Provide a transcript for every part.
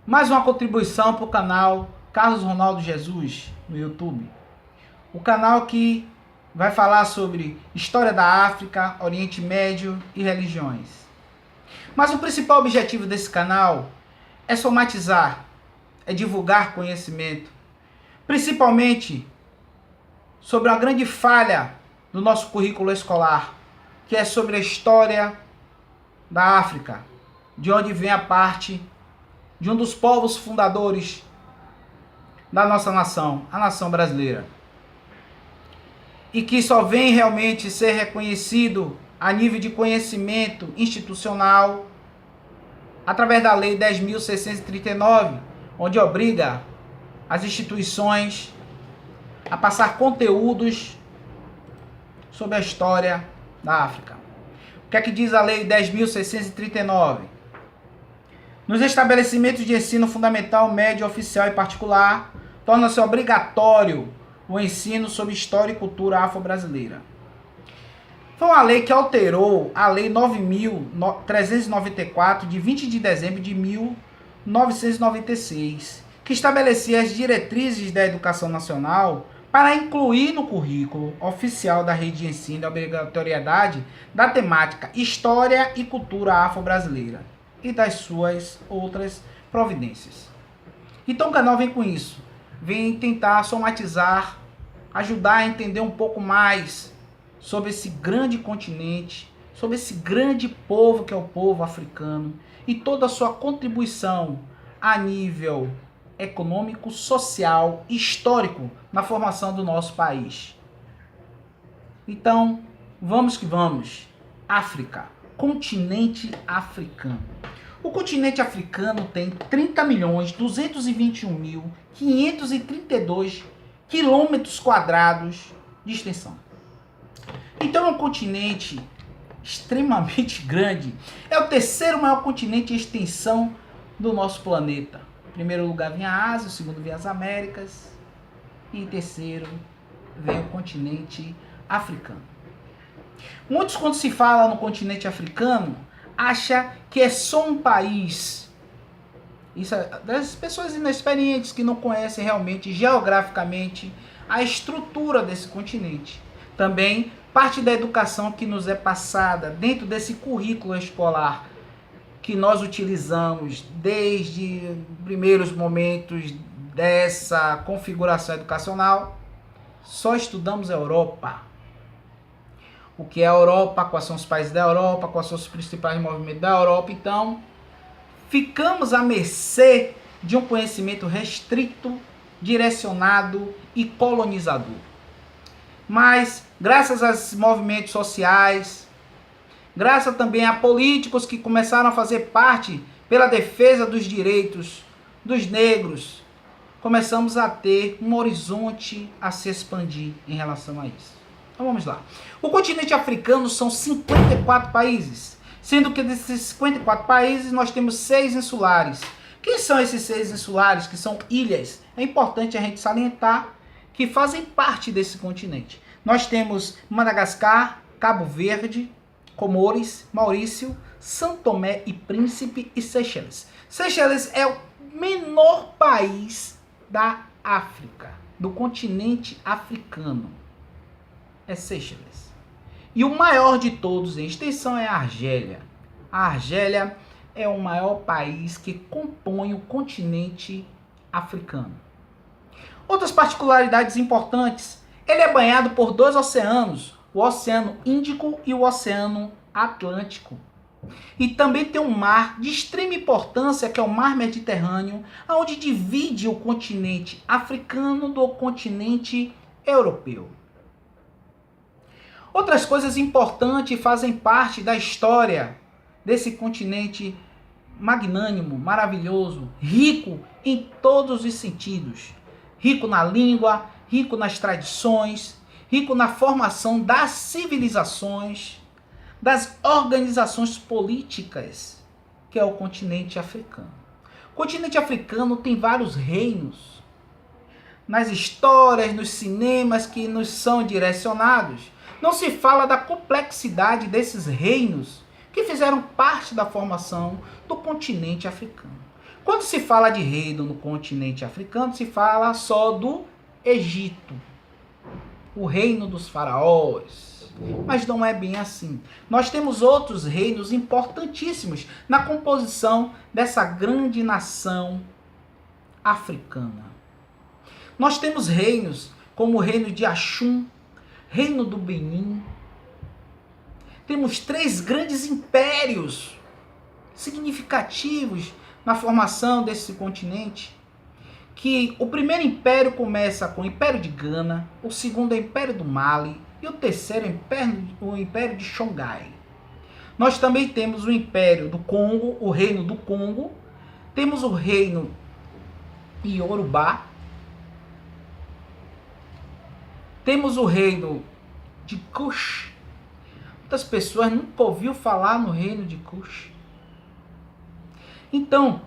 Mais uma contribuição para o canal Carlos Ronaldo Jesus no YouTube. O canal que vai falar sobre história da África, Oriente Médio e religiões. Mas o principal objetivo desse canal é somatizar, é divulgar conhecimento, principalmente sobre a grande falha do nosso currículo escolar, que é sobre a história da África, de onde vem a parte de um dos povos fundadores da nossa nação, a nação brasileira. E que só vem realmente ser reconhecido a nível de conhecimento institucional através da Lei 10.639, onde obriga as instituições a passar conteúdos sobre a história da África. O que é que diz a Lei 10.639? Nos estabelecimentos de ensino fundamental, médio, oficial e particular, torna-se obrigatório o ensino sobre história e cultura afro-brasileira. Foi uma lei que alterou a Lei 9.394, de 20 de dezembro de 1996, que estabelecia as diretrizes da educação nacional para incluir no currículo oficial da rede de ensino a obrigatoriedade da temática História e Cultura Afro-Brasileira e das suas outras providências. Então o canal vem com isso, vem tentar somatizar, ajudar a entender um pouco mais sobre esse grande continente, sobre esse grande povo que é o povo africano e toda a sua contribuição a nível econômico, social e histórico na formação do nosso país. Então, vamos que vamos. África, continente africano. O continente africano tem 30.221.532 quilômetros quadrados de extensão. Então é um continente extremamente grande. É o terceiro maior continente em extensão do nosso planeta. Em primeiro lugar vem a Ásia, em segundo vem as Américas e em terceiro vem o continente africano. Muitos, quando se fala no continente africano, acham que é só um país. Isso é das pessoas inexperientes que não conhecem realmente geograficamente a estrutura desse continente. Também parte da educação que nos é passada dentro desse currículo escolar que nós utilizamos desde primeiros momentos dessa configuração educacional, só estudamos a Europa. O que é a Europa, quais são os países da Europa, quais são os principais movimentos da Europa. Então, ficamos à mercê de um conhecimento restrito, direcionado e colonizador. Mas, graças aos movimentos sociais, graças também a políticos que começaram a fazer parte pela defesa dos direitos dos negros, começamos a ter um horizonte a se expandir em relação a isso. Então vamos lá. O continente africano são 54 países, sendo que desses 54 países nós temos 6 insulares. Quem são esses 6 insulares, que são ilhas? É importante a gente salientar que fazem parte desse continente. Nós temos Madagascar, Cabo Verde, Comores, Maurício, São Tomé e Príncipe e Seychelles. Seychelles é o menor país da África, do continente africano. É Seychelles. E o maior de todos em extensão é a Argélia. A Argélia é o maior país que compõe o continente africano. Outras particularidades importantes: ele é banhado por 2 oceanos, o Oceano Índico e o Oceano Atlântico. E também tem um mar de extrema importância, que é o Mar Mediterrâneo, onde divide o continente africano do continente europeu. Outras coisas importantes fazem parte da história desse continente magnânimo, maravilhoso, rico em todos os sentidos. Rico na língua, rico nas tradições, rico na formação das civilizações, das organizações políticas, que é o continente africano. O continente africano tem vários reinos. Nas histórias, nos cinemas que nos são direcionados, não se fala da complexidade desses reinos que fizeram parte da formação do continente africano. Quando se fala de reino no continente africano, se fala só do Egito, o reino dos faraós. Mas não é bem assim. Nós temos outros reinos importantíssimos na composição dessa grande nação africana. Nós temos reinos como o reino de Axum, reino do Benin. Temos 3 grandes impérios significativos na formação desse continente. Que o primeiro império começa com o Império de Gana, o segundo é o Império do Mali e o terceiro é o Império de Xangai. Nós também temos o Império do Congo, o Reino do Congo, temos o Reino Iorubá, temos o Reino de Kush. Muitas pessoas nunca ouviram falar no Reino de Kush. Então,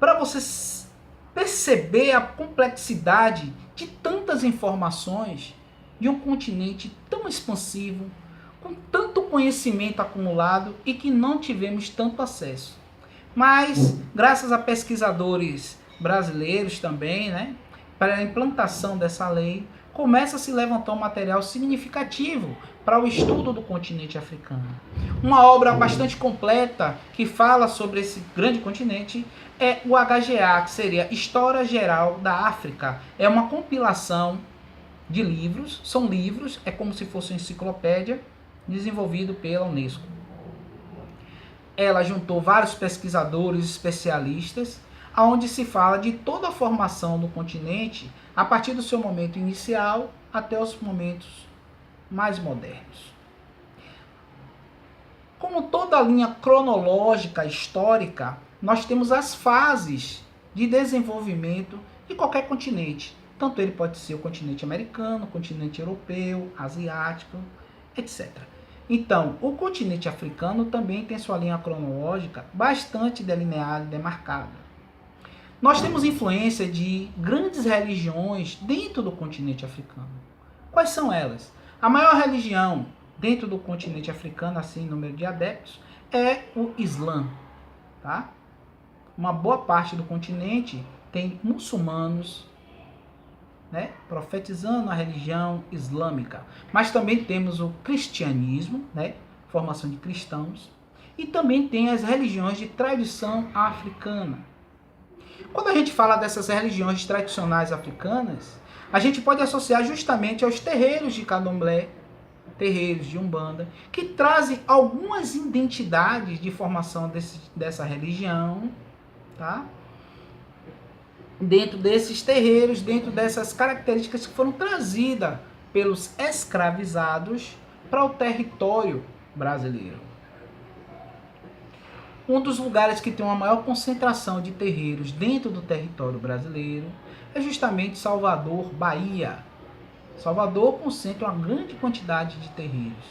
para você perceber a complexidade de tantas informações de um continente tão expansivo, com tanto conhecimento acumulado e que não tivemos tanto acesso. Mas, graças a pesquisadores brasileiros também, né, para a implantação dessa lei, começa a se levantar um material significativo para o estudo do continente africano. Uma obra bastante completa que fala sobre esse grande continente é o HGA, que seria História Geral da África. É uma compilação de livros, são livros, é como se fosse uma enciclopédia, desenvolvido pela Unesco. Ela juntou vários pesquisadores especialistas, onde se fala de toda a formação do continente, a partir do seu momento inicial até os momentos mais modernos. Como toda a linha cronológica histórica, nós temos as fases de desenvolvimento de qualquer continente. Tanto ele pode ser o continente americano, o continente europeu, asiático, etc. Então, o continente africano também tem sua linha cronológica bastante delineada e demarcada. Nós temos influência de grandes religiões dentro do continente africano. Quais são elas? A maior religião dentro do continente africano, assim, em número de adeptos, é o Islã. Tá? Uma boa parte do continente tem muçulmanos, né, profetizando a religião islâmica. Mas também temos o cristianismo, né, formação de cristãos, e também tem as religiões de tradição africana. Quando a gente fala dessas religiões tradicionais africanas, a gente pode associar justamente aos terreiros de candomblé, terreiros de umbanda, que trazem algumas identidades de formação dessa religião, tá? Dentro desses terreiros, dentro dessas características que foram trazidas pelos escravizados para o território brasileiro. Um dos lugares que tem uma maior concentração de terreiros dentro do território brasileiro é justamente Salvador, Bahia. Salvador concentra uma grande quantidade de terreiros.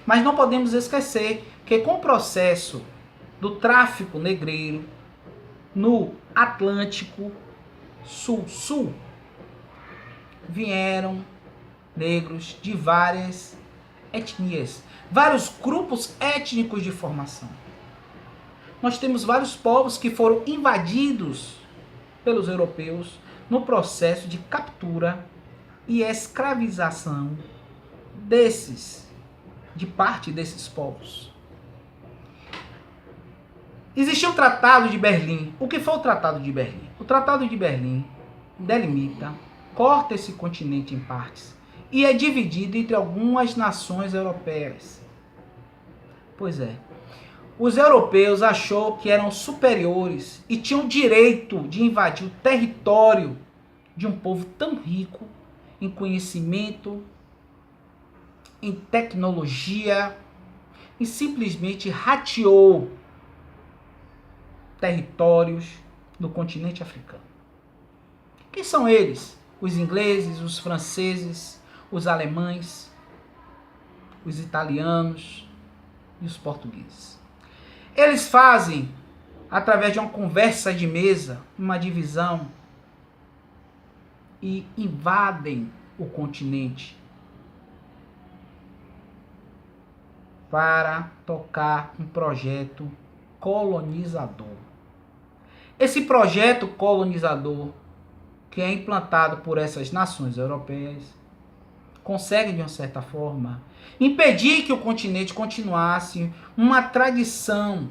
Mas não podemos esquecer que com o processo do tráfico negreiro no Atlântico Sul, vieram negros de várias etnias, vários grupos étnicos de formação. Nós temos vários povos que foram invadidos pelos europeus no processo de captura e escravização de parte desses povos. Existiu o Tratado de Berlim. O que foi o Tratado de Berlim? O Tratado de Berlim delimita, corta esse continente em partes e é dividido entre algumas nações europeias. Pois é. Os europeus achou que eram superiores e tinham direito de invadir o território de um povo tão rico em conhecimento, em tecnologia, e simplesmente rateou territórios do continente africano. Quem são eles? Os ingleses, os franceses, os alemães, os italianos e os portugueses. Eles fazem, através de uma conversa de mesa, uma divisão e invadem o continente para tocar um projeto colonizador. Esse projeto colonizador que é implantado por essas nações europeias consegue, de uma certa forma, impedir que o continente continuasse uma tradição,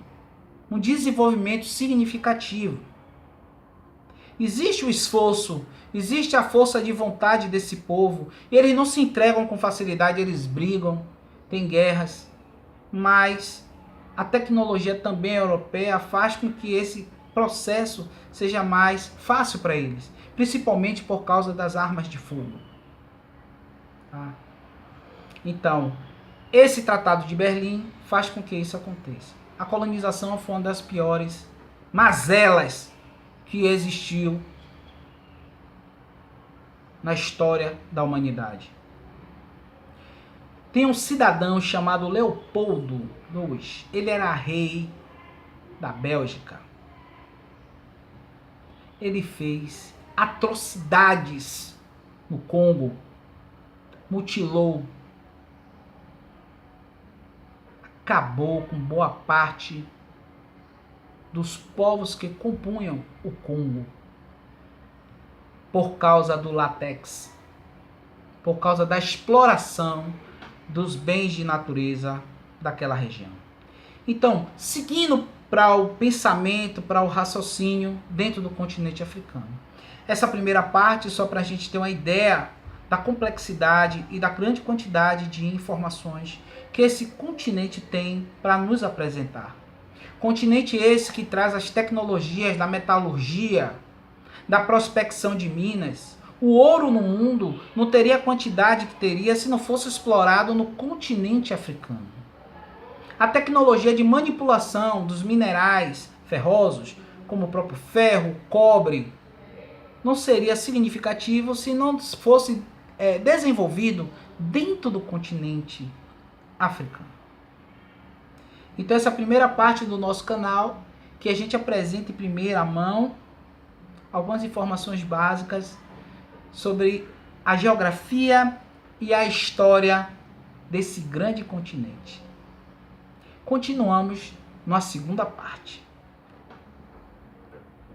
um desenvolvimento significativo. Existe o esforço, existe a força de vontade desse povo. Eles não se entregam com facilidade, eles brigam, tem guerras, mas a tecnologia também europeia faz com que esse processo seja mais fácil para eles, principalmente por causa das armas de fogo. Tá? Então, esse Tratado de Berlim faz com que isso aconteça. A colonização foi uma das piores mazelas que existiu na história da humanidade. Tem um cidadão chamado Leopoldo II. Ele era rei da Bélgica. Ele fez atrocidades no Congo, mutilou, acabou com boa parte dos povos que compunham o Congo por causa do látex, por causa da exploração dos bens de natureza daquela região. Então, seguindo para o pensamento, para o raciocínio dentro do continente africano. Essa primeira parte, só para a gente ter uma ideia da complexidade e da grande quantidade de informações que esse continente tem para nos apresentar. Continente esse que traz as tecnologias da metalurgia, da prospecção de minas. O ouro no mundo não teria a quantidade que teria se não fosse explorado no continente africano. A tecnologia de manipulação dos minerais ferrosos, como o próprio ferro, cobre, não seria significativo se não fosse desenvolvido dentro do continente africano. Então essa é a primeira parte do nosso canal, que a gente apresenta em primeira mão algumas informações básicas sobre a geografia e a história desse grande continente. Continuamos na segunda parte.